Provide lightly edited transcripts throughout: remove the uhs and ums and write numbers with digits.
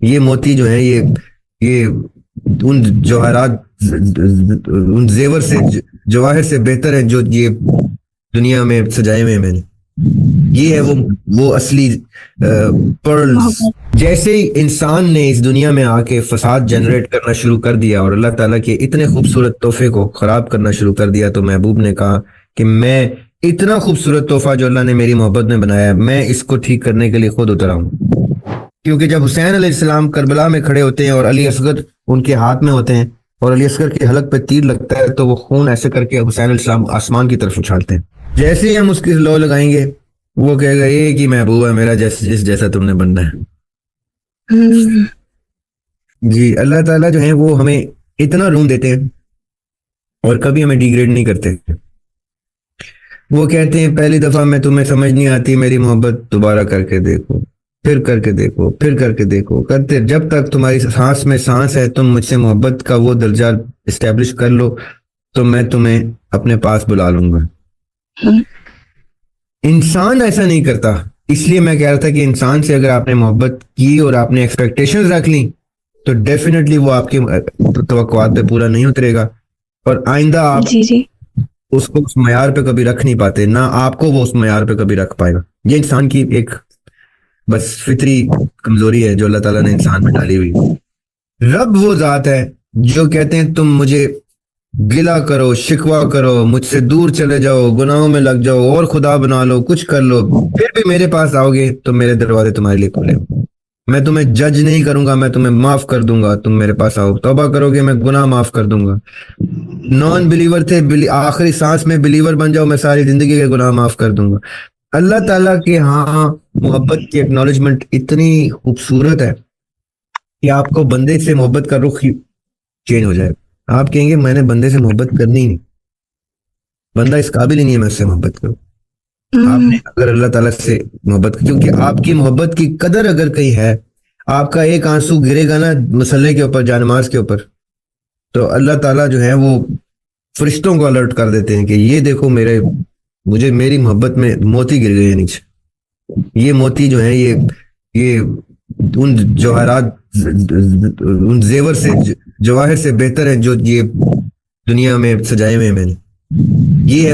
یہ موتی جو ہیں یہ ان جواہرات ان زیور سے جواہر سے بہتر ہیں جو یہ دنیا میں سجائے ہوئے ہیں میں نے. یہ ہے وہ اصلی پرلز. محبت. جیسے ہی انسان نے اس دنیا میں آ کے فساد جنریٹ کرنا شروع کر دیا اور اللہ تعالیٰ کے اتنے خوبصورت تحفے کو خراب کرنا شروع کر دیا، تو محبوب نے کہا کہ میں اتنا خوبصورت تحفہ جو اللہ نے میری محبت میں بنایا ہے، میں اس کو ٹھیک کرنے کے لیے خود اترا ہوں. کیونکہ جب حسین علیہ السلام کربلا میں کھڑے ہوتے ہیں اور علی اصغر ان کے ہاتھ میں ہوتے ہیں اور علی اصغر کے حلق پہ تیر لگتا ہے، تو وہ خون ایسے کر کے حسین علیہ السلام آسمان کی طرف اچھالتے ہیں. جیسے ہی ہم اس کی لو لگائیں گے، وہ کہے گا یہ کہ محبوب ہے میرا، جس جیسا تم نے بننا ہے. جی اللہ تعالیٰ جو ہیں وہ ہمیں اتنا روم دیتے ہیں اور کبھی ہمیں ڈیگریڈ نہیں کرتے. وہ کہتے ہیں پہلی دفعہ میں تمہیں سمجھ نہیں آتی میری محبت، دوبارہ کر کے دیکھو، پھر کر کے دیکھو، پھر کر کے دیکھو، کرتے جب تک تمہاری سانس میں سانس ہے تم مجھ سے محبت کا وہ درجہ اسٹیبلش کر لو تو میں تمہیں اپنے پاس بلا لوں گا. انسان ایسا نہیں کرتا. اس لیے میں کہہ رہا تھا کہ انسان سے اگر آپ نے محبت کی اور آپ نے ایکسپیکٹیشن رکھ لی تو ڈیفینیٹلی وہ آپ کی توقعات پہ پورا نہیں اترے گا، اور آئندہ آپ جی جی اس کو اس معیار پہ کبھی رکھ نہیں پاتے، نہ آپ کو وہ اس معیار پہ کبھی رکھ پائے گا. یہ انسان کی ایک بس فطری کمزوری ہے جو اللہ تعالیٰ نے انسان میں ڈالی ہوئی. رب وہ ذات ہے جو کہتے ہیں تم مجھے گلا کرو، شکوا کرو، مجھ سے دور چلے جاؤ، گناہوں میں لگ جاؤ اور خدا بنا لو، کچھ کر لو، پھر بھی میرے پاس آؤ گے تو میرے دروازے تمہارے لیے کھلے. میں تمہیں جج نہیں کروں گا، میں تمہیں معاف کر دوں گا. تم میرے پاس آؤ، توبہ کرو گے، میں گناہ معاف کر دوں گا. نان بلیور تھے، آخری سانس میں بلیور بن جاؤ، میں ساری زندگی کے گناہ معاف کر دوں گا. اللہ تعالیٰ کے ہاں محبت کی ایکنالجمنٹ اتنی خوبصورت ہے کہ آپ کو بندے سے محبت کا رخ ہی چینج ہو جائے. آپ کہیں گے میں نے بندے سے محبت کرنی ہی نہیں، بندہ اس قابل ہی نہیں ہے میں اس سے محبت کروں. آپ نے اگر اللہ تعالیٰ سے محبت، کیونکہ آپ کی محبت کی قدر اگر کہیں ہے، آپ کا ایک آنسو گرے گا نا مسلح کے اوپر، جانماز کے اوپر، تو اللہ تعالیٰ جو ہے وہ فرشتوں کو الرٹ کر دیتے ہیں کہ یہ دیکھو مجھے میری محبت میں موتی گر گئے ہیں نیچے. یہ موتی جو ہے یہ ان جواہرات ان زیور سے جواہر سے بہتر ہیں جو یہ دنیا میں سجائے ہوئے ہیں میں نے. یہ ہے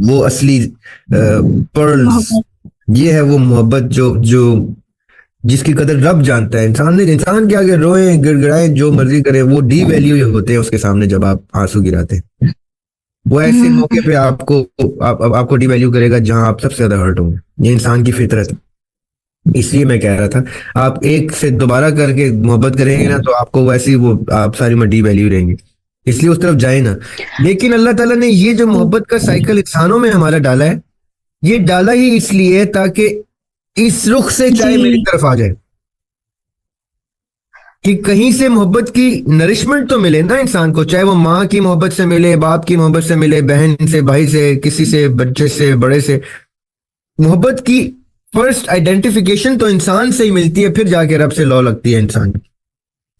وہ اصلی پرلز. یہ ہے وہ محبت جو جس کی قدر رب جانتا ہے. انسان کے آگے روئیں گڑ گڑائیں جو مرضی کرے، وہ ڈی ویلیو ہوتے ہیں اس کے سامنے جب آپ آنسو گراتے ہیں. وہ ایسے موقع پہ آپ کو ڈی ویلیو کرے گا جہاں آپ سب سے زیادہ ہرٹ ہوں گے. یہ انسان کی فطرت ہے. اس لیے میں کہہ رہا تھا آپ ایک سے دوبارہ کر کے محبت کریں گے نا تو آپ کو ویسے ہی وہ آپ ساری میں ڈی ویلیو رہیں گے، اس لیے اس طرف جائیں نا. لیکن اللہ تعالیٰ نے یہ جو محبت کا سائیکل انسانوں میں ہمارا ڈالا ہے، یہ ڈالا ہی اس لیے تاکہ اس رخ سے چاہے میری طرف آ جائے کہ کہیں سے محبت کی نرشمنٹ تو ملے نا انسان کو، چاہے وہ ماں کی محبت سے ملے، باپ کی محبت سے ملے، بہن سے، بھائی سے، کسی سے، بچے سے، بڑے سے. محبت کی فرسٹ آئیڈینٹیفیکیشن تو انسان سے ہی ملتی ہے، پھر جا کے رب سے لو لگتی ہے انسان کی.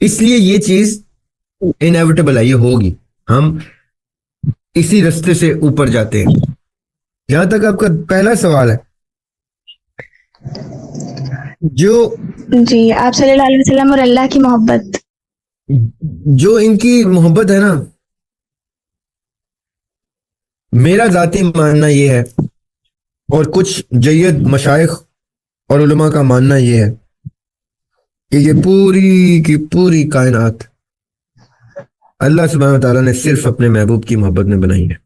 اس لیے یہ چیز انیویٹیبل ہے، یہ ہوگی. ہم اسی رستے سے اوپر جاتے ہیں. جہاں تک آپ کا پہلا سوال ہے، جو جی آپ صلی اللہ علیہ وسلم اور اللہ کی محبت، جو ان کی محبت ہے نا، میرا ذاتی ماننا یہ ہے اور کچھ جید مشائخ اور علماء کا ماننا یہ ہے کہ یہ پوری کی پوری کائنات اللہ سبحانہ وتعالیٰ نے صرف اپنے محبوب کی محبت میں بنائی ہے.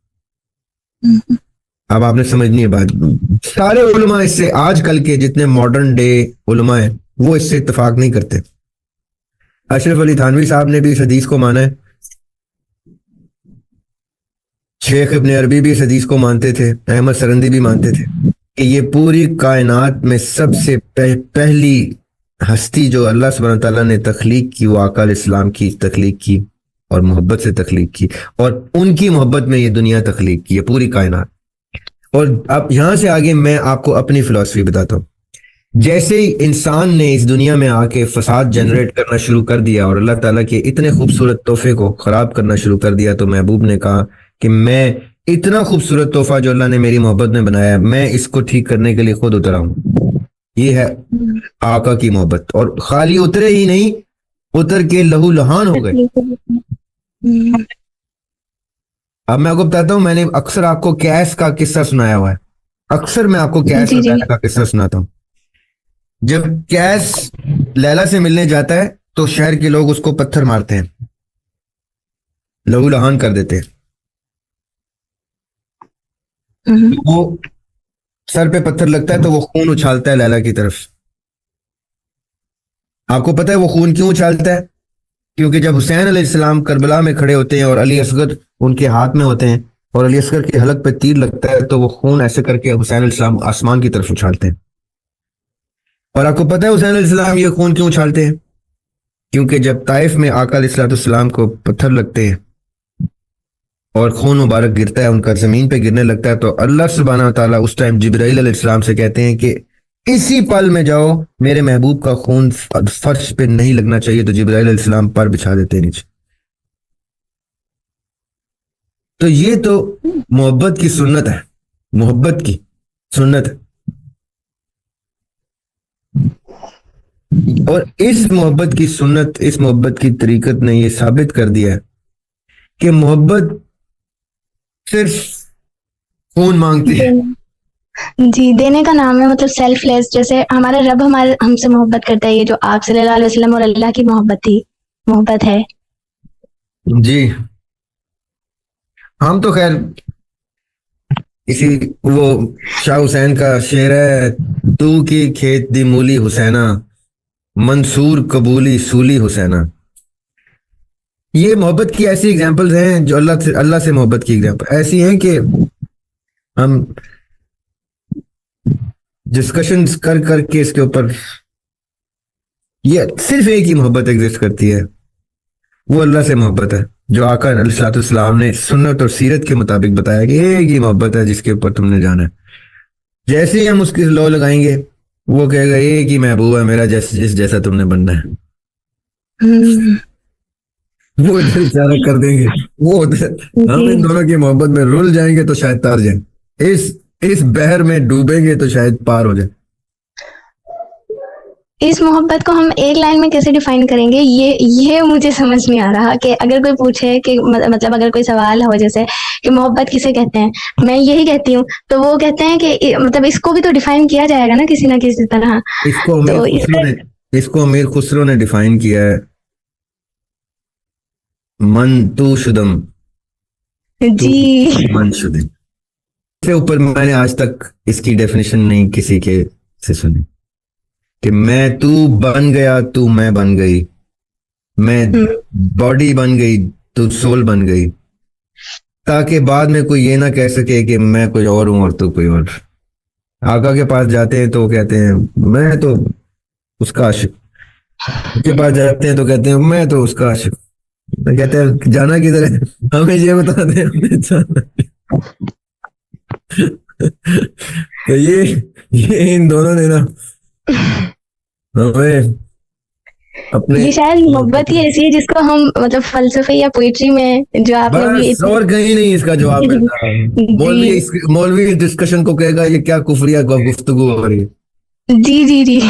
اب آپ نے سمجھنی ہے بات. سارے علماء اس سے، آج کل کے جتنے ماڈرن ڈے علماء ہیں وہ اس سے اتفاق نہیں کرتے. اشرف علی تھانوی صاحب نے بھی اس حدیث کو مانا ہے، شیخ ابن عربی بھی اس حدیث کو مانتے تھے، احمد سرندی بھی مانتے تھے کہ یہ پوری کائنات میں سب سے پہلی ہستی جو اللہ سبحانہ تعالیٰ نے تخلیق کی وہ آقا علیہ السلام کی تخلیق کی اور محبت سے تخلیق کی، اور ان کی محبت میں یہ دنیا تخلیق کی ہے، پوری کائنات. اور اب یہاں سے آگے میں آپ کو اپنی فلسفی بتاتا ہوں. جیسے ہی انسان نے اس دنیا میں آ کے فساد جنریٹ کرنا شروع کر دیا اور اللہ تعالیٰ کے اتنے خوبصورت تحفے کو خراب کرنا شروع کر دیا، تو محبوب نے کہا کہ میں اتنا خوبصورت تحفہ جو اللہ نے میری محبت میں بنایا ہے، میں اس کو ٹھیک کرنے کے لیے خود اترا ہوں. یہ ہے آقا کی محبت. اور خالی اترے ہی نہیں, اتر کے لہو لہان ہو گئے. اب میں آپ کو بتاتا ہوں, میں نے اکثر آپ کو کیس کا قصہ سنایا ہوا ہے. اکثر میں آپ کو کیس اور لیلا کا قصہ سناتا ہوں. جب کیس لیلا سے ملنے جاتا ہے تو شہر کے لوگ اس کو پتھر مارتے ہیں, لہو لہان کر دیتے ہیں. وہ سر پہ پتھر لگتا ہے تو وہ خون اچھالتا ہے لیلا کی طرف. آپ کو پتا ہے وہ خون کیوں اچھالتا ہے؟ کیونکہ جب حسین علیہ السلام کربلا میں کھڑے ہوتے ہیں اور علی اصغر ان کے ہاتھ میں ہوتے ہیں اور علی اصغر کے حلق پہ تیر لگتا ہے تو وہ خون ایسے کر کے حسین علیہ السلام آسمان کی طرف اچھالتے ہیں. اور آپ کو پتا ہے حسین علیہ السلام یہ خون کیوں اچھالتے ہیں؟ کیونکہ جب طائف میں آقا علیہ السلام کو پتھر لگتے ہیں اور خون مبارک گرتا ہے, ان کا زمین پہ گرنے لگتا ہے, تو اللہ سبحانہ و تعالیٰ اس ٹائم جبرائیل علیہ السلام سے کہتے ہیں کہ اسی پل میں جاؤ, میرے محبوب کا خون فرش پہ نہیں لگنا چاہیے. تو جبرائیل علیہ السلام پر بچھا دیتے ہیں نیچے. تو یہ تو محبت کی سنت ہے, محبت کی سنت ہے. اور اس محبت کی سنت, اس محبت کی طریقت نے یہ ثابت کر دیا ہے کہ محبت صرف خون مانگتی ہے. جی, دینے کا نام ہے, مطلب سیلف لیس. جیسے ہمارا رب ہم سے محبت کرتا ہے, یہ جو آپ صلی اللہ علیہ وسلم اور اللہ کی محبت ہے. جی, ہم تو خیر اسی وہ شاہ حسین کا شعر ہے, تو کی کھیت دی مولی حسینہ, منصور قبولی سولی حسینہ. یہ محبت کی ایسی ایگزامپلز ہیں جو اللہ سے محبت کی ایگزامپل ایسی ہیں کہ ہم ڈسکشنز کر کے اس کے اوپر, یہ صرف ایک ہی محبت ایگزسٹ کرتی ہے, وہ اللہ سے محبت ہے جو آقا علیہ السلام نے سنت اور سیرت کے مطابق بتایا کہ ایک ہی محبت ہے جس کے اوپر تم نے جانا ہے. جیسے ہی ہم اس کی لو لگائیں گے وہ کہے گا ایک ہی محبوب ہے میرا جس جیسا تم نے بننا ہے. وہ ادھر اشارہ کر دیں گے, وہ ادھر, ہم ان دونوں کی محبت میں رل جائیں گے تو شاید تار جائیں, اس بحر میں ڈوبیں گے تو شاید پار ہو جائے. اس محبت کو ہم ایک لائن میں کیسے ڈیفائن کریں گے, یہ مجھے سمجھ نہیں آ رہا. کہ اگر کوئی پوچھے کہ مطلب اگر کوئی سوال ہو جیسے کہ محبت کسے کہتے ہیں, میں یہی کہتی ہوں, تو وہ کہتے ہیں کہ مطلب اس کو بھی تو ڈیفائن کیا جائے گا نا کسی نہ کسی طرح. اس کو امیر خسرو نے ڈیفائن کیا ہے, من تو شدم, جی من شدم. اس سے اوپر میں نے آج تک اس کی ڈیفینیشن نہیں کسی کے سے سنی کہ میں تو بن گیا تو میں بن گئی, میں باڈی بن گئی تو سول بن گئی, تاکہ بعد میں کوئی یہ نہ کہہ سکے کہ میں کوئی اور ہوں اور تو کوئی اور. آقا کے پاس جاتے ہیں تو کہتے ہیں میں تو اس کا عاشق, اس کے پاس جاتے ہیں تو کہتے ہیں میں تو اس کا عاشق. کہتے ہیں جانا کدھر ہے, ہمیں یہ بتا دیں ہمیں جانا. تو یہ ان دونوں نے نا ہمیں اپنے, یہ شاید محبت ہی ایسی ہے جس کو ہم مطلب فلسفے یا پوئٹری میں جو آپ نے بس اور کہیں نہیں اس کا جواب ملتا. مولوی اس ڈسکشن کو کہے گا یہ کیا کفریہ گفتگو ہو رہی ہے. جی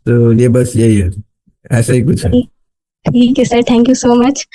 تو یہ بس یہی ہے, ایسا ہی کچھ ہے. ٹھیک ہے سر, تھینک یو سو مچ.